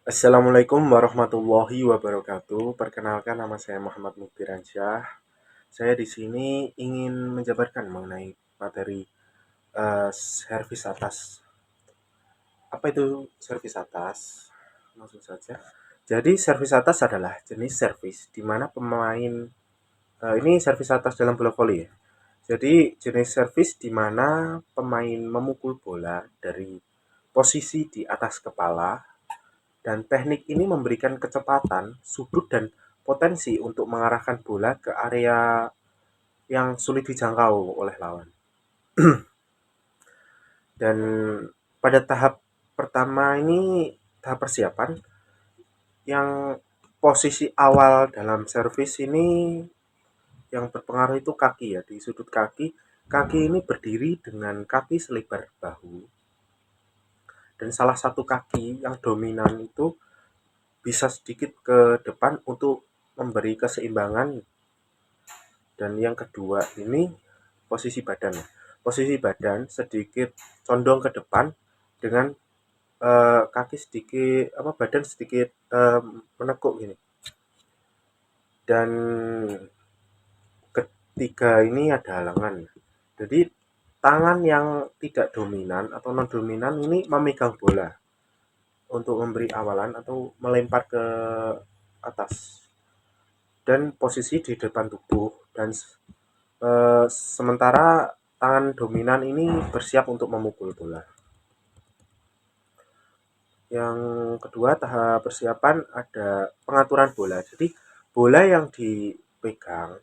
Assalamualaikum warahmatullahi wabarakatuh. Perkenalkan, nama saya Muhammad Muktiransyah. Saya di sini ingin menjabarkan mengenai materi servis atas. Apa itu servis atas? Langsung saja. Jadi servis atas adalah jenis servis di mana pemain ini servis atas dalam bola voli ya. Jadi jenis servis di mana pemain memukul bola dari posisi di atas kepala, dan teknik ini memberikan kecepatan, sudut, dan potensi untuk mengarahkan bola ke area yang sulit dijangkau oleh lawan. Dan pada tahap pertama ini, tahap persiapan, yang posisi awal dalam servis ini yang berpengaruh itu kaki ya, di sudut kaki. Kaki ini berdiri dengan kaki selebar bahu, dan salah satu kaki yang dominan itu bisa sedikit ke depan untuk memberi keseimbangan. Dan yang kedua ini posisi badan. Posisi badan sedikit condong ke depan dengan kaki sedikit badan sedikit menekuk gini. Dan ketiga ini ada halangan. Jadi tangan yang tidak dominan atau non dominan ini memegang bola untuk memberi awalan atau melempar ke atas, dan posisi di depan tubuh, dan sementara tangan dominan ini bersiap untuk memukul bola. Yang kedua, tahap persiapan ada pengaturan bola. Jadi bola yang dipegang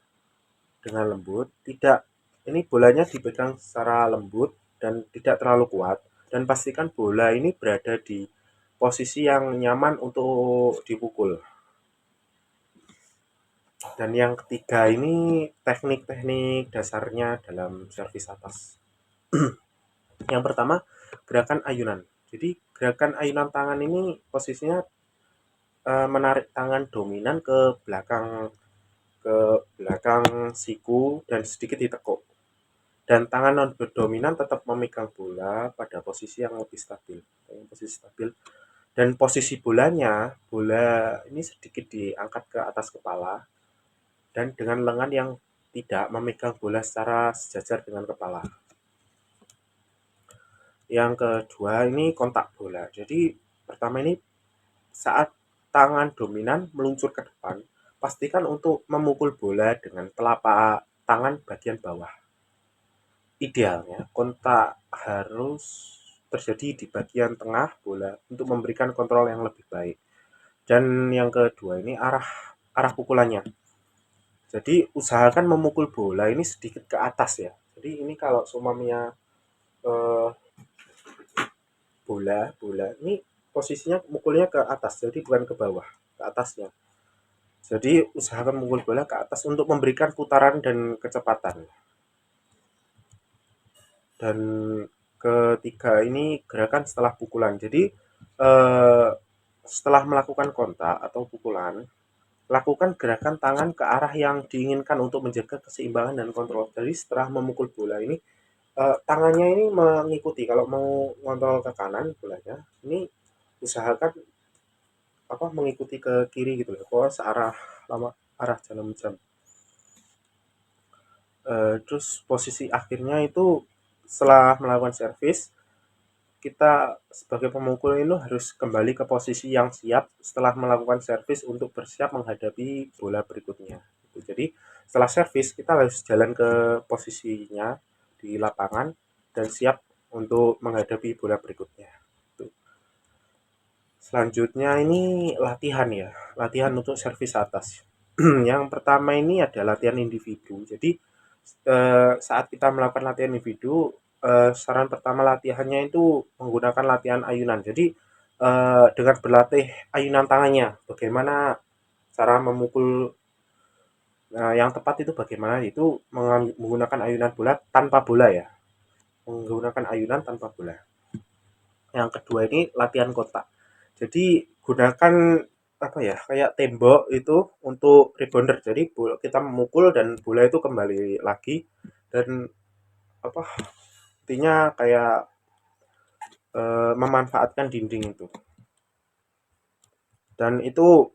dengan lembut, tidak ini bolanya dipegang secara lembut dan tidak terlalu kuat, dan pastikan bola ini berada di posisi yang nyaman untuk dipukul. Dan yang ketiga ini teknik-teknik dasarnya dalam servis atas. Yang pertama, gerakan ayunan. Jadi gerakan ayunan tangan ini posisinya menarik tangan dominan ke belakang siku dan sedikit ditekuk. Dan tangan non dominan tetap memegang bola pada posisi yang lebih stabil. Posisi stabil. Dan posisi bolanya, bola ini sedikit diangkat ke atas kepala dan dengan lengan yang tidak memegang bola secara sejajar dengan kepala. Yang kedua ini kontak bola. Jadi pertama ini saat tangan dominan meluncur ke depan, pastikan untuk memukul bola dengan telapak tangan bagian bawah. Idealnya kontak harus terjadi di bagian tengah bola untuk memberikan kontrol yang lebih baik. Dan yang kedua ini arah arah pukulannya. Jadi usahakan memukul bola ini sedikit ke atas ya. Jadi ini kalau sumamnya eh, bola ini posisinya mukulnya ke atas, jadi bukan ke bawah, ke atasnya. Jadi usahakan memukul bola ke atas untuk memberikan putaran dan kecepatan. Dan ketiga ini gerakan setelah pukulan. Jadi eh, setelah melakukan kontak atau pukulan, lakukan gerakan tangan ke arah yang diinginkan untuk menjaga keseimbangan dan kontrol. Jadi setelah memukul bola ini, tangannya ini mengikuti. Kalau mau ngontrol ke kanan bolanya, ini usahakan mengikuti ke kiri gitu loh. Pokoknya searah lama arah jalan jam. Terus posisi akhirnya itu setelah melakukan servis, kita sebagai pemukul ini harus kembali ke posisi yang siap setelah melakukan servis untuk bersiap menghadapi bola berikutnya. Jadi setelah servis kita harus jalan ke posisinya di lapangan dan siap untuk menghadapi bola berikutnya. Selanjutnya ini latihan ya, latihan untuk servis atas. Yang pertama ini ada latihan individu. Jadi saat kita melakukan latihan individu, saran pertama latihannya itu menggunakan latihan ayunan. Jadi dengan berlatih ayunan tangannya, bagaimana cara memukul yang tepat itu bagaimana itu menggunakan ayunan bola tanpa bola ya, menggunakan ayunan tanpa bola. Yang kedua ini latihan kontak. Jadi gunakan kayak tembok itu untuk rebounder. Jadi kita memukul dan bola itu kembali lagi, dan apa intinya kayak memanfaatkan dinding itu. dan itu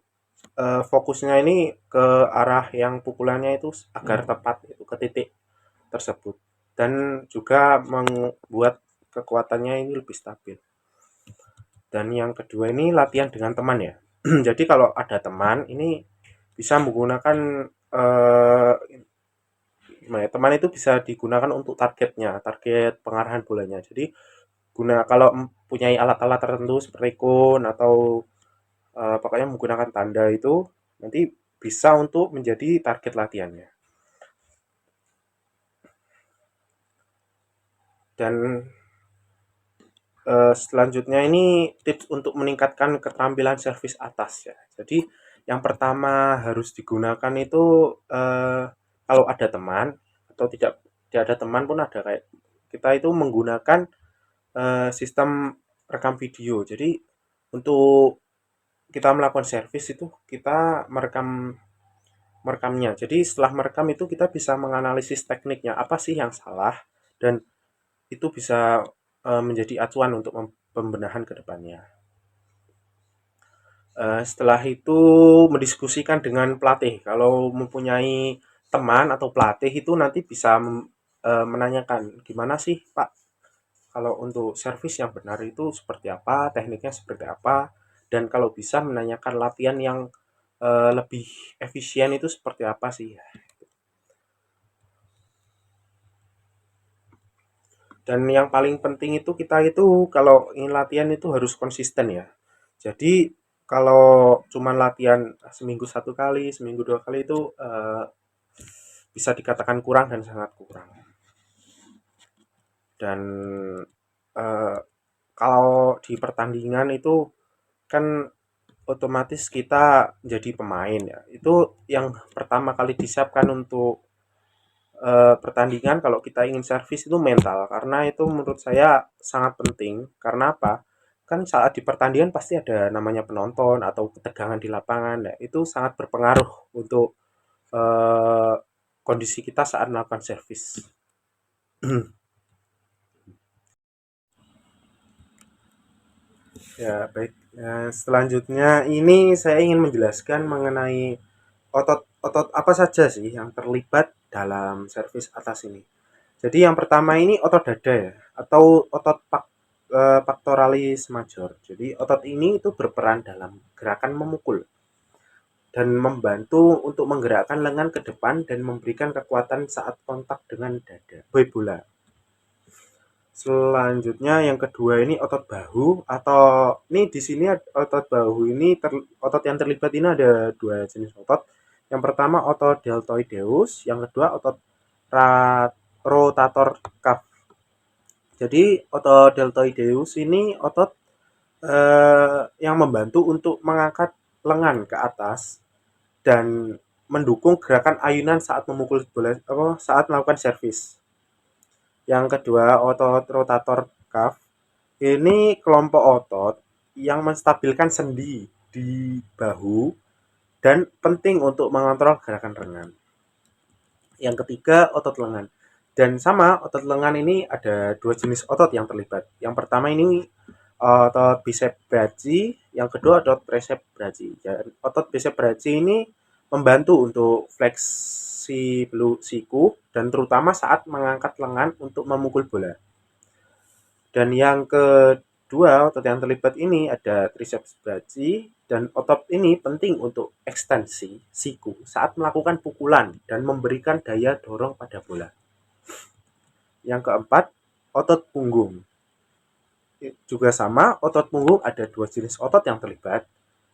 fokusnya ini ke arah yang pukulannya itu agar tepat itu ke titik tersebut dan juga membuat kekuatannya ini lebih stabil. Dan yang kedua ini latihan dengan teman ya. Jadi kalau ada teman ini bisa menggunakan eh, gimana ya, teman itu bisa digunakan untuk target pengarahan bolanya. Jadi kalau mempunyai alat-alat tertentu seperti kun atau pokoknya menggunakan tanda itu nanti bisa untuk menjadi target latihannya. Dan selanjutnya ini tips untuk meningkatkan keterampilan servis atas ya. Jadi yang pertama harus digunakan itu kalau ada teman atau tidak ada teman pun ada kayak kita itu menggunakan sistem rekam video. Jadi untuk kita melakukan servis itu kita merekamnya. Jadi setelah merekam itu kita bisa menganalisis tekniknya apa sih yang salah dan itu bisa menjadi acuan untuk pembenahan ke depannya. Setelah itu mendiskusikan dengan pelatih. Kalau mempunyai teman atau pelatih itu nanti bisa menanyakan, gimana sih Pak kalau untuk servis yang benar itu seperti apa, tekniknya seperti apa, dan kalau bisa menanyakan latihan yang lebih efisien itu seperti apa sih. Dan yang paling penting itu kita itu kalau ingin latihan itu harus konsisten ya. Jadi kalau cuma latihan seminggu satu kali, seminggu dua kali itu bisa dikatakan kurang dan sangat kurang. Dan eh, kalau di pertandingan itu kan otomatis kita jadi pemain ya. Itu yang pertama kali disiapkan untuk pertandingan kalau kita ingin servis itu mental karena itu menurut saya sangat penting. Karena apa? Kan saat di pertandingan pasti ada namanya penonton atau ketegangan di lapangan ya. Itu sangat berpengaruh untuk eh, kondisi kita saat melakukan servis. Ya, baik. Selanjutnya ini saya ingin menjelaskan mengenai otot apa saja sih yang terlibat dalam servis atas ini. Jadi yang pertama ini otot dada ya, atau otot pectoralis major. Jadi otot ini itu berperan dalam gerakan memukul dan membantu untuk menggerakkan lengan ke depan dan memberikan kekuatan saat kontak dengan bola. Selanjutnya yang kedua ini otot bahu atau ini di sini otot bahu ini otot yang terlibat ini ada dua jenis otot. Yang pertama otot deltoideus, yang kedua otot rotator cuff. Jadi otot deltoideus ini otot yang membantu untuk mengangkat lengan ke atas dan mendukung gerakan ayunan saat memukul bola saat melakukan servis. Yang kedua otot rotator cuff. Ini kelompok otot yang menstabilkan sendi di bahu dan penting untuk mengontrol gerakan lengan. Yang ketiga, otot lengan. Dan sama, otot lengan ini ada dua jenis otot yang terlibat. Yang pertama ini otot bicep brachii, yang kedua otot tricep brachii. Dan otot bicep brachii ini membantu untuk fleksi siku dan terutama saat mengangkat lengan untuk memukul bola. Dan yang kedua, otot yang terlibat ini ada triceps brachii dan otot ini penting untuk ekstensi siku saat melakukan pukulan dan memberikan daya dorong pada bola. Yang keempat, otot punggung. Juga sama, otot punggung ada dua jenis otot yang terlibat.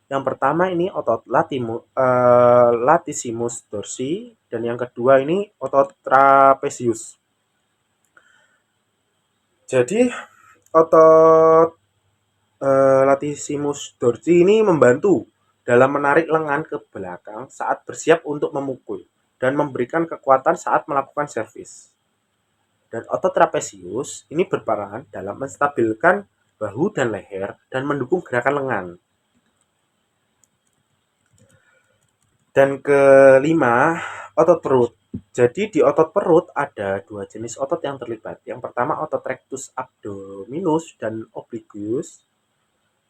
Yang pertama ini otot latissimus dorsi dan yang kedua ini otot trapezius. Jadi otot latissimus dorsi ini membantu dalam menarik lengan ke belakang saat bersiap untuk memukul dan memberikan kekuatan saat melakukan servis. Dan otot trapezius ini berperan dalam menstabilkan bahu dan leher dan mendukung gerakan lengan. Dan kelima, otot perut. Jadi di otot perut ada dua jenis otot yang terlibat. Yang pertama otot rectus abdominis dan obliquus.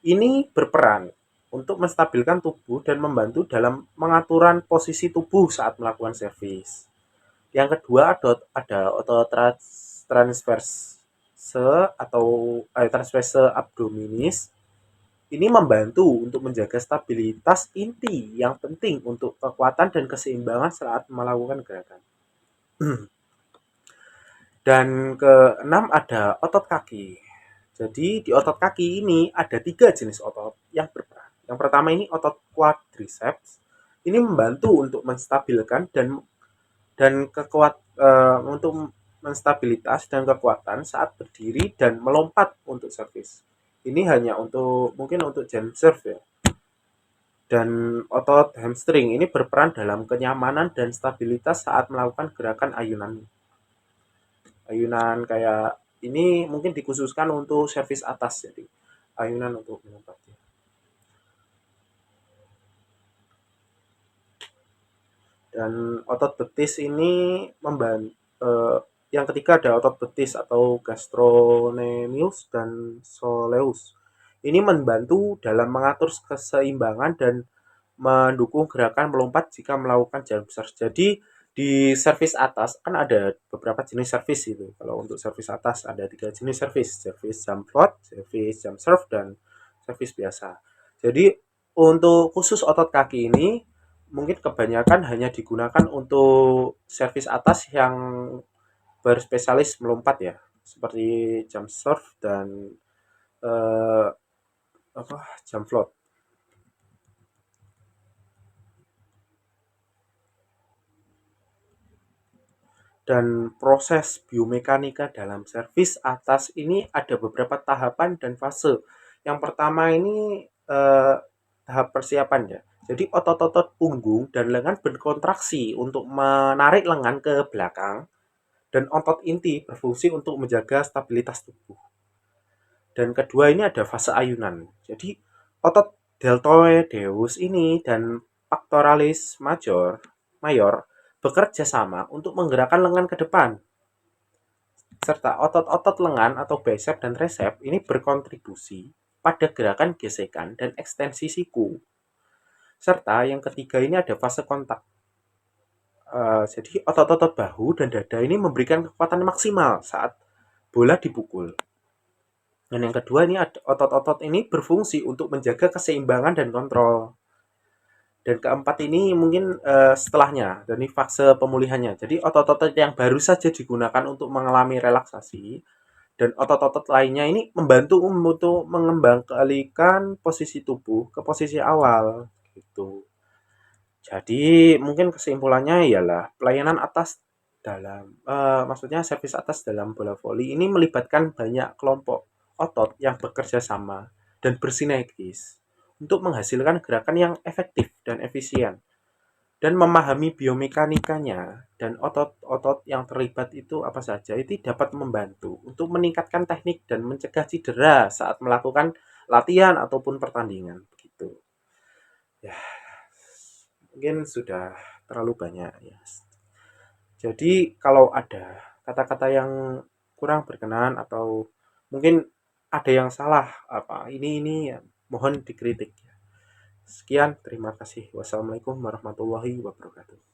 Ini berperan untuk menstabilkan tubuh dan membantu dalam mengaturan posisi tubuh saat melakukan servis. Yang kedua ada otot transverse atau transverse abdominis. Ini membantu untuk menjaga stabilitas inti yang penting untuk kekuatan dan keseimbangan saat melakukan gerakan. Dan keenam ada otot kaki. Jadi di otot kaki ini ada 3 jenis otot yang berperan. Yang pertama ini otot quadriceps. Ini membantu untuk menstabilkan dan untuk menstabilitas dan kekuatan saat berdiri dan melompat untuk servis. Ini hanya mungkin untuk jump serve ya. Dan otot hamstring ini berperan dalam kenyamanan dan stabilitas saat melakukan gerakan ayunan. Ayunan kayak ini mungkin dikhususkan untuk servis atas, jadi ayunan untuk melompatnya. Dan otot betis ini yang ketiga ada otot betis atau gastrocnemius dan soleus. Ini membantu dalam mengatur keseimbangan dan mendukung gerakan melompat jika melakukan jump serve. Jadi di servis atas kan ada beberapa jenis servis itu. Kalau untuk servis atas ada 3 jenis servis: servis jump float, servis jump serve, dan servis biasa. Jadi untuk khusus otot kaki ini mungkin kebanyakan hanya digunakan untuk servis atas yang berspesialis melompat ya, seperti jump serve dan eh, jump float. Dan proses biomekanika dalam servis atas ini ada beberapa tahapan dan fase. Yang pertama ini tahap persiapan ya. Jadi otot-otot punggung dan lengan berkontraksi untuk menarik lengan ke belakang dan otot inti berfungsi untuk menjaga stabilitas tubuh. Dan kedua ini ada fase ayunan. Jadi otot deltoideus ini dan pectoralis mayor bekerja sama untuk menggerakkan lengan ke depan, serta otot-otot lengan atau bicep dan tricep ini berkontribusi pada gerakan gesekan dan ekstensi siku. Serta yang ketiga ini ada fase kontak. Jadi otot-otot bahu dan dada ini memberikan kekuatan maksimal saat bola dipukul. Dan yang kedua ini otot-otot ini berfungsi untuk menjaga keseimbangan dan kontrol. Dan keempat ini mungkin setelahnya, dan ini fase pemulihannya. Jadi otot-otot yang baru saja digunakan untuk mengalami relaksasi dan otot-otot lainnya ini membantu untuk mengembalikan posisi tubuh ke posisi awal gitu. Jadi mungkin kesimpulannya ialah pelayanan atas maksudnya servis atas dalam bola voli ini melibatkan banyak kelompok otot yang bekerja sama dan bersinergis untuk menghasilkan gerakan yang efektif dan efisien. Dan memahami biomekanikanya dan otot-otot yang terlibat itu apa saja, itu dapat membantu untuk meningkatkan teknik dan mencegah cedera saat melakukan latihan ataupun pertandingan begitu. Ya, mungkin sudah terlalu banyak ya. Jadi kalau ada kata-kata yang kurang berkenan atau mungkin ada yang salah ini ya, mohon dikritik. Sekian, terima kasih. Wassalamualaikum warahmatullahi wabarakatuh.